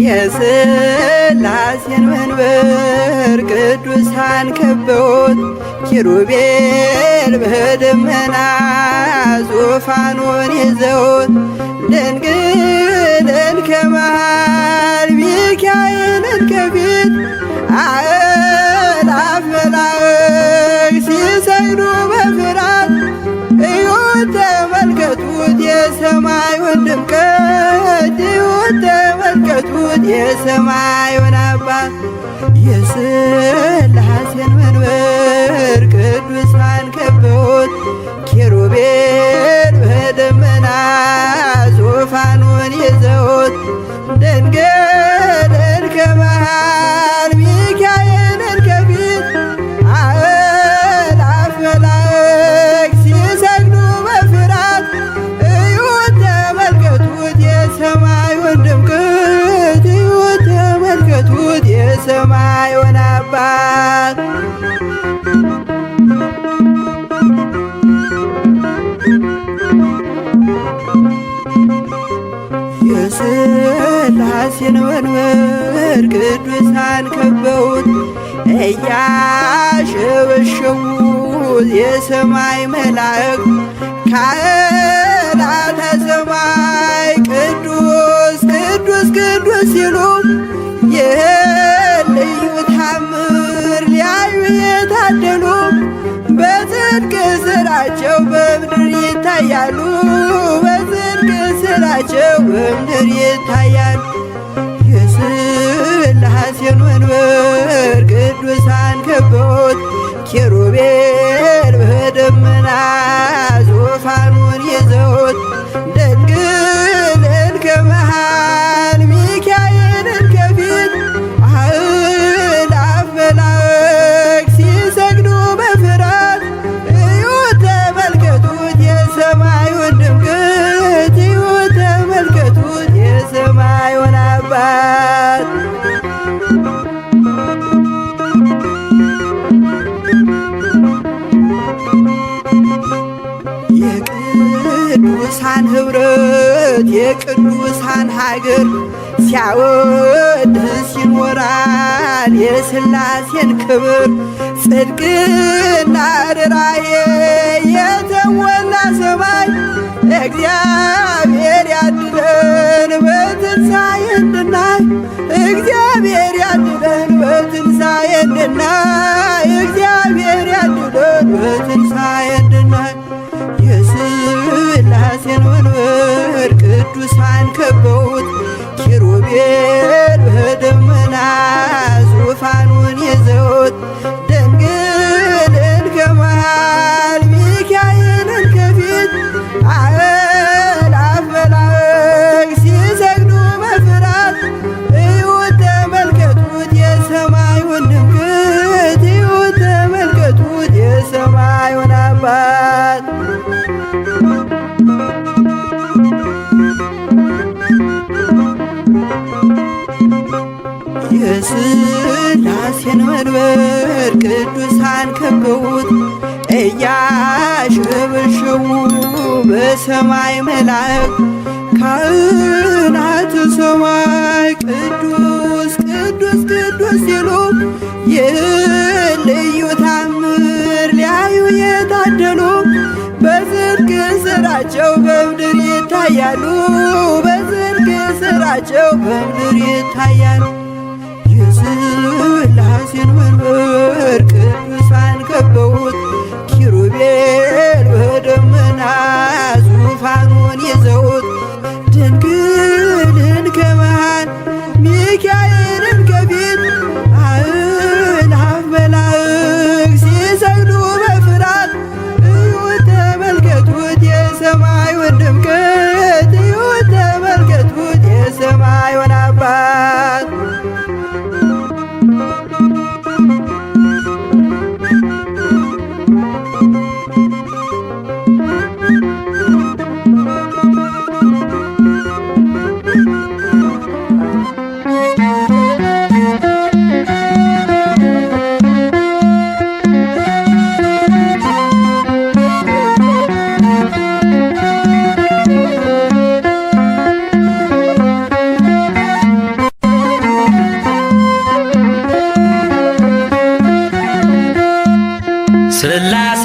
የሥላሴን መንበር ቅዱሳን ከበውት ኪሩቤል በደመና ዙፋኑን ይዘውት ድንግልን ከመሃል ሚካኤልን ከፊት አእላፍ መላእክት ሲሰግዱ በፍርሃት እዩት ተመልከቱት የሰማዩን ድምቀት እዩት ተመልከቱት የሰማዩን አባት የሥላሴን መንበር ቅዱሳን ከበውት ኪሩቤል በደመና ዙፋኑን ይዘውት ድንግልን ከመሃል ሚካኤልን ከፊት አእላፍ መላእክት ሲሰግዱ በፍርሃት እዩት ተመልከቱት የሰማዩን ድምቀት እዩት ተመልከቱት የሰማዩን አባት የሥላሴን መንበር ቅዱሳን ከበውት እያሸበሸቡ የሰማይ መላእክት ካህናተ ሰማይ ቅዱስ ቅዱስ ቅዱስ ሲሉ ይህን ልዩ ታምር ሊያዩ የታደሉ በጽድቅ ሥራቸው በምድር ይታያሉ በጽድቅ ሥራቸው በምድር ይታያሉ። የሥላሴን መንበር ቅዱሳን ከበውት ኪሩቤል በደመና ዙፋኑን ይዘውት ድንግልን ከመሃል ሚካኤልን ከፊት አእላፍ መላእክት ሲሰግዱ በፍርሃት እዩት ተመልከቱት የሰማዩን ድምቀት እዩት ተመልከቱት የሰማዩን አባት የቅዱሳን ኅብረት የቅዱሳን ሀገር ሲያወድስ ይኖራል የሥላሴን ክብር ጽድቅና ርራዬ የተሞላ ሰማይ እግዚአብሔር ያድለን በትንሣኤ እንድናይ እግዚአብሔር ያድለን በትንሣኤ እንድናይ እግዚአብሔር ያድለን በትንሣኤ እንድናይ የሥላሴን መንበር ቅዱሳን ከበውት ኪሩቤል በደመና ዙፋኑን ይዘውት ድንግልን ከመሃል ሚካኤልን ከፊት አእላፍ መላእክት ሲሰግዱ በፍርሃት እዩት ተመልከቱት የሰማዩን ድምቀት እዩት ተመልከቱት የሰማዩን አባት የሥላሴን መንበር ቅዱሳን ከበውት እያሸበሸቡ በሰማይ መላእክት ካህናተ ሰማይ ቅዱስ ቅዱስ ቅዱስ ሲሉ ይህን ልዩ ታምር ሊያዩ የታደሉ በጽድቅ ሥራቸው በምድር ይታያሉ በጽድቅ ሥራቸው በምድር ይታያሉ። የሥላሴን መንበር ቅዱሳን ከበውት ኪሩቤል በደመና ዙፋኑን ይዘውት ድንግልን ከመሃል ሚካኤልን ከፊት አእላፍ መላእክት ሲሰግዱ በፍርሃት እዩት ተመልከቱት የሰማዩን ድምቀት እዩት ተመልከቱት የሰማዩን አባት ሥላሴ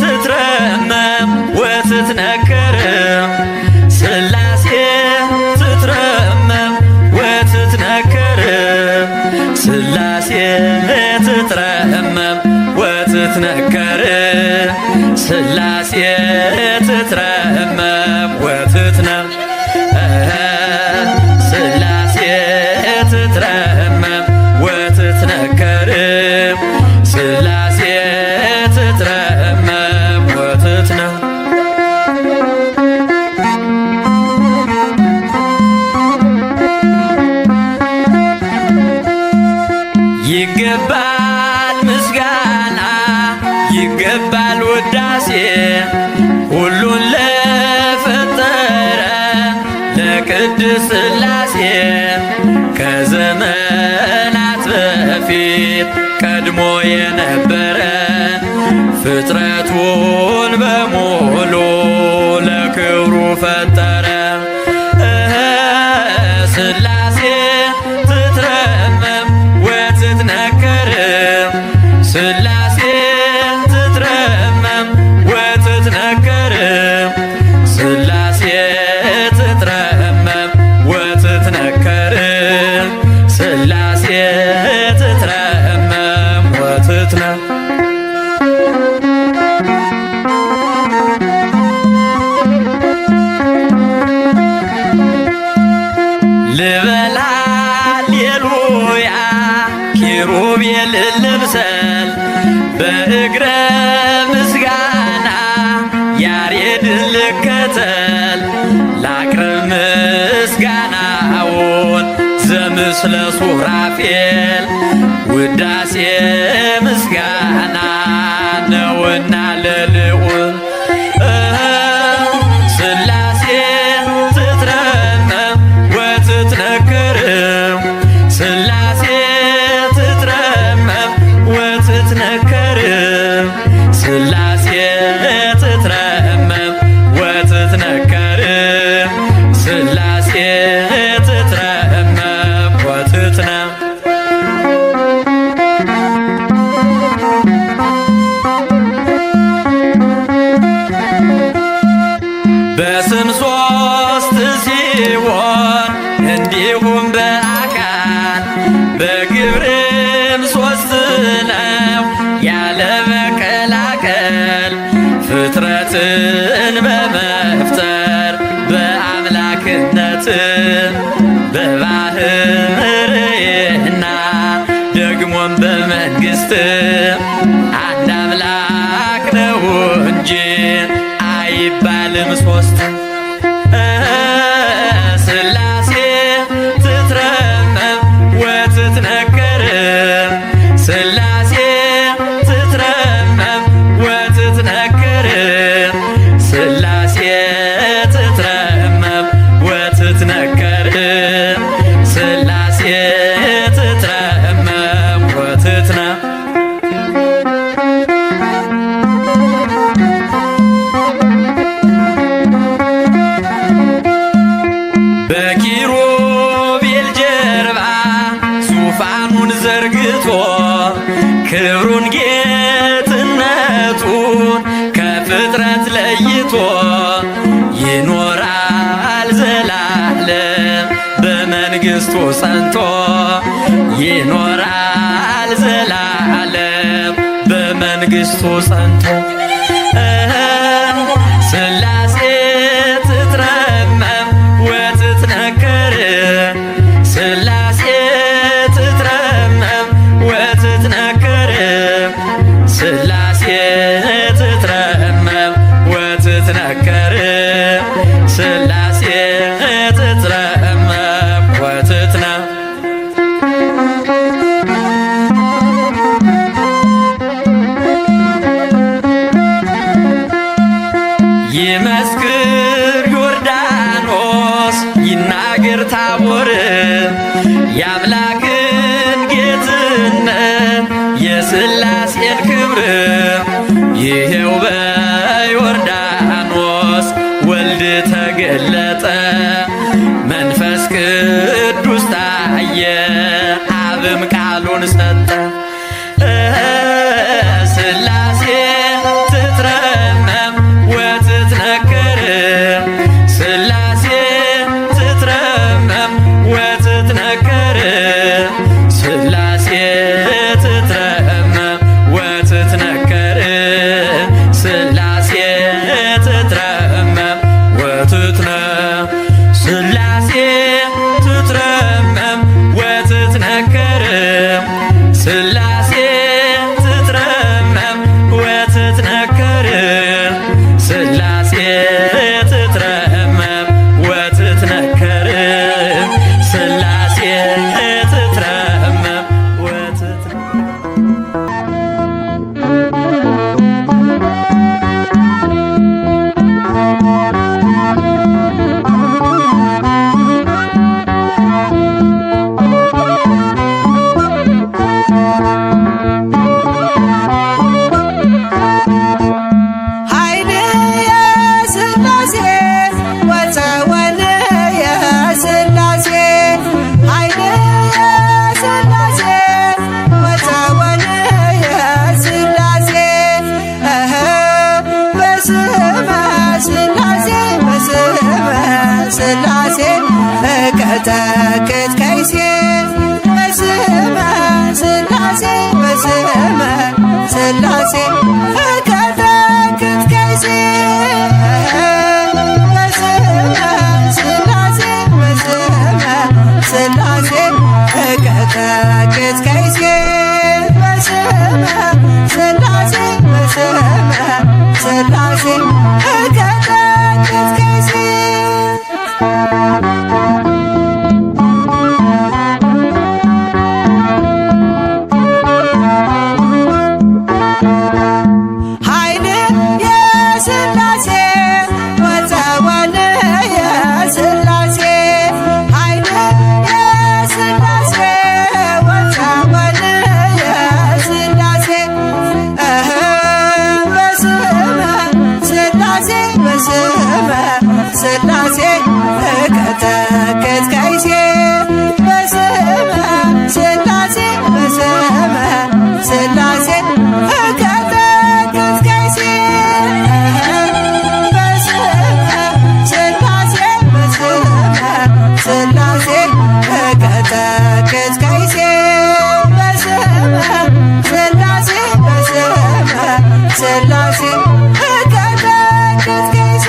ትትረመም ወትትነከር ሥላሴ ትትረመም ወትትነከር ሥላሴ ትትረመም ወትትነከር ሥላሴ ትትረመም ወትትነከር ሥላሴ ትትረመም ወትትነከር ሥላሴ ትትረመም ወትትነከር ይገባል ምስጋና ይገባል ውዳሴ ሁሉን ለፈጠረ ለቅድስት ሥላሴ ከዘመናት በፊት ቀድሞ የነበረ ፍጥረቱን በሙሉ ለክብሩ ፈጠረ። ሥላሴ ትትረመም ወትትነከር ሥላሴ ትትረመም ወትትነከር ሥላሴ ትትረመም ወትትነከር ሥላሴ ትትረመም ወትትነከር ልበል ሃሌሉያ ኪሩቤል ልምሰል በእግረ ምስጋና ያሬድን ልከተል ላቅርብ ምስጋናውን ዘምስለ ሱራፌል ውዳሴ ምስጋና ነውና ለልዑል ሥላሴ ትትረመም ወትትነከር ሥላሴ ትትረመም ወትትነከር ሥላሴ ትትረመም ወትትነከር ሥላሴ ትትረመም ወትትነከር በስም ሦስት ሲሆን እንዲሁም በአካል በግብርም ሦስት ነው ያለ መከላከል ፍጥረትን በመፍጠር በአምላክነት በባህርይና ደግሞም በመንግሥት አንድ አምላክ ነው እንጂ አይባልም ሦስት። ሥላሴ ትትረመም ወትትነከር ሥላሴ ትትረመም ወትትነከር ሥላሴ ትትረመም ወትትነከር ሥላሴ ትትረመም ወትትነከር በኪሩቤል ጀርባ ዙፋኑን ዘርግቶ ክብሩን ጌትነቱን ከፍጥረት ለይቶ ይኖራል ዘላለም በመንግሥቱ ጸንቶ ይኖራል ዘላለም በመንግሥቱ ጸንቶ ሥላሴ ትትረመም ወትትነከር ሥላሴ ትትረመም ወትትነከር ሥላሴ ትትረመም ወትትነከር ሥላሴ ትትረመም ወትትነከር ይመስክር ዮርዳኖስ ይናገር ታቦር የአምላክን ጌትነት የሥላሴን ክብር ይሄው በዮርዳኖስ ወልድ ተገለጠ መንፈስ ቅዱስ ታየ አብም ቃሉን ሰጠ ሥላሴ ሥላሴ ትትረመም ወትትነከር ሥላሴ ትትረመም ወትትነከር ሥላሴ ትትረመም ሥላሴ እቀጠቅጥ ከይሴ በስመ ሥላሴ በስመ ሥላሴ እቀጠቅጥ ከይሴ በስመ ሥላሴ በስመ ሥላሴ እቀጠቅጥ ከይሴ በስመ ሥላሴ በስመ ሥላሴ እቀጠቅጥ ከይሴ ሥላሴ እቀጠቅጥ ከይሴ በስመ ሥላሴ በስመ ሥላሴ እቀጠቅጥ ከይሴ በስመ ሥላሴ በስመ ሥላሴ እቀጠቅጥ ከይሴ በስመ ሥላሴ በስመ ሥላሴ እቀጠቅጥ ከይሴ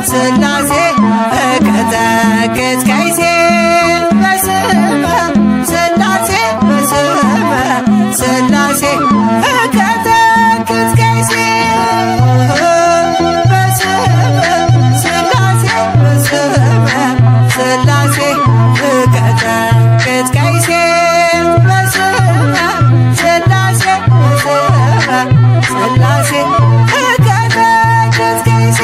ሥላሴ እቀጠቅጥ ከይሴ በስመ ሥላሴ በስመ ሥላሴ እቀጠቅጥ ከይሴ በስመ ሥላሴ በስመ ሥላሴ እቀጠቅጥ ከይሴ በስመ ሥላሴ በስመ ሥላሴ እቀጠቅጥ ከይሴ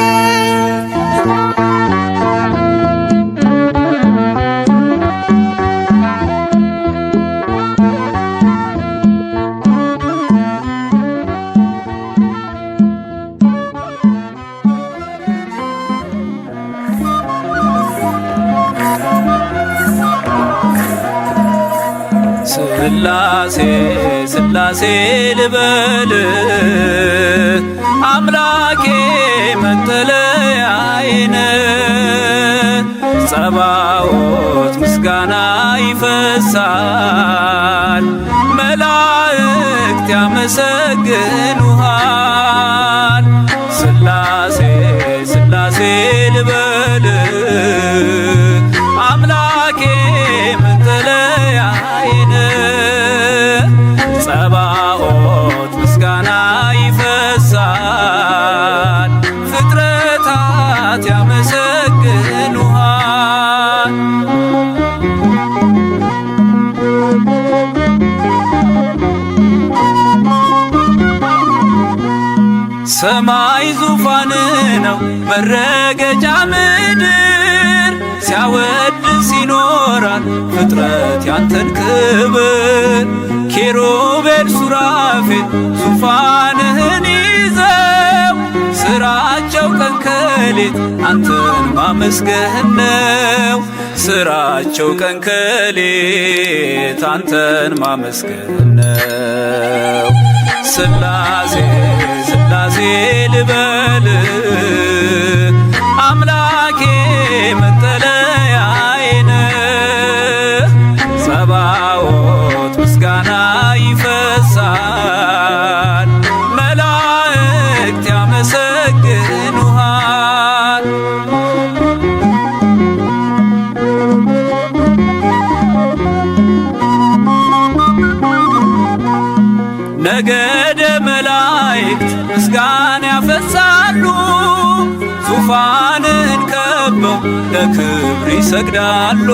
ሥላሴ ሥላሴ ልበል አምላኬ መጠለያዬን ጸባዖት ምስጋና ይፈሳል መላእክት ያመሰግኑሃል ሥላሴ ሥላሴ ልበል አምላኬ መጠለያዬን ጸባዖት ምስጋና ይፈሳል ፍጥረታት ያመሰግኑሃል ሰማይ ዙፋን ነው መረገጫ ምድር ሲያወድስ ይኖራል ፍጥረት ያንተን ክብር ኪሩቤል ሱራፌል ዙፋንህን ይዘው ስራቸው ቀን ከሌት አንተን ማመስገን ነው ስራቸው ቀን ከሌት አንተን ማመስገን ነው ስላሴ ስላሴ ልበል አምላኬ መጠለያዬ ነህ። ጸባዖት ምስጋና ይፈሳል መላእክት ያመሰግኑሃል። ነገደ መላእክት ምስጋና ያፈሳሉ ዙፋንን ከበው ለክብር ይሰግዳሉ።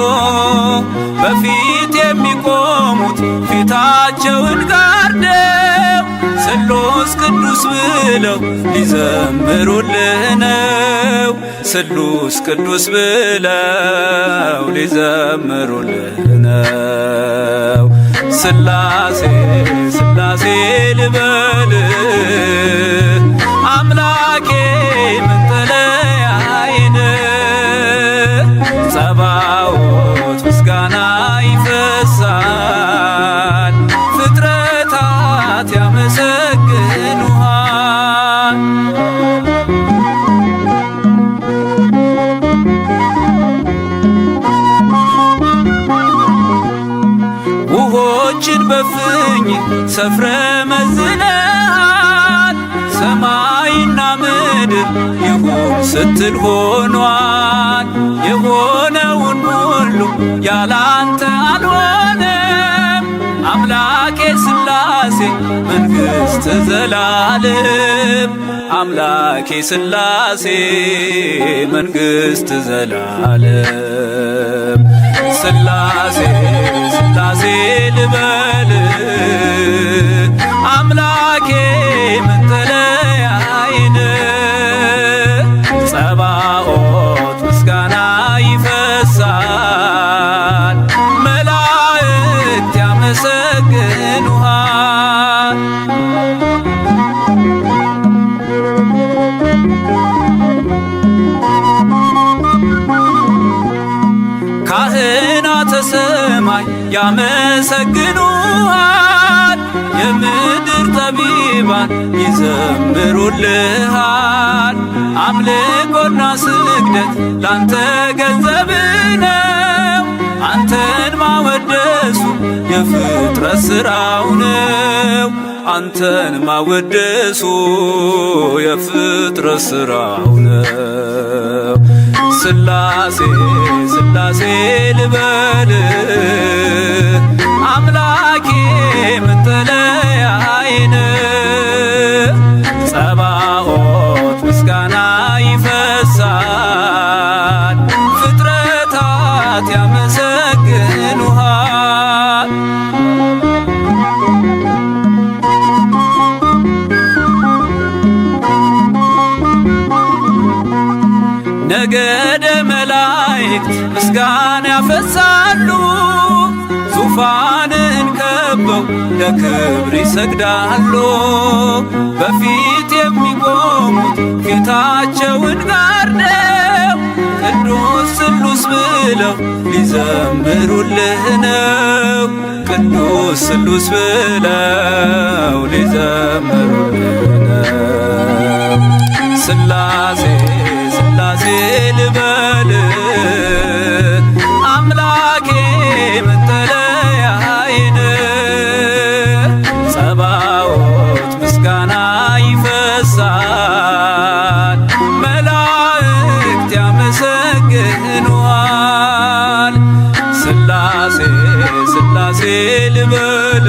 በፊት የሚቆሙት ፊታቸውን ጋርደው ስሉስ ቅዱስ ብለው ሊዘምሩልህ ነው። ስሉስ ቅዱስ ብለው ሊዘምሩልህ ነው። ስላሴ ስላሴ ልበል አምላኬ መጠለያዬ ነህ። ጸባዖት ምስጋና ይፈሳል ፍጥረታት ያመሰግኑሃል። ውሆችን በፍኝ ሰፍረ መዝነሃል ሰማይና ምድር ይሁን ስትል ሆኗል። የሆነውን ሁሉ ያላንተ አልሆነም። አምላኬ ስላሴ መንግሥተ ዘላለም አምላኬ ስላሴ መንግሥተ ዘላለም ስላሴ ስላሴ ልበል አምላኬ መጠለያዬ ነህ። ጸባዖት ምስጋና ይፈሳል መላእክት ያመሰግኑሃል። ካህናተ ሰማይ ያመሰግኑሃል የምድር ጠቢባን ይዘምሩልሃል። አምልኮና ስግደት ላንተ ገንዘብ ነው። አንተን ማወደሱ የፍጥረት ሥራው ነው። አንተን ማወደሱ የፍጥረት ሥራው ነው። ስላሴ ስላሴ ልበል አምላኬ መጠለያዬ ነህ። ጸባዖት ምስጋና ይፈሳል ፍጥረታት ያመሰግኑሃል። ነገደ መላእክት ምስጋና ያፈሳሉ ዙፋንን ከበው ለክብር ይሰግዳሉ። በፊት የሚቆሙት ፊታቸውን ጋርደው ቅዱስ ስሉስ ብለው ሊዘምሩልህ ነው። ቅዱስ ስሉስ ብለው ሊዘምሩልህ ነው። ስላሴ ስላሴ ልበል አምላኬ መጠለያዬ ነህ። ጸባዖት ምስጋና ይፈሳል መላእክት ያመሰግኑሃል። ስላሴ ስላሴ ልበል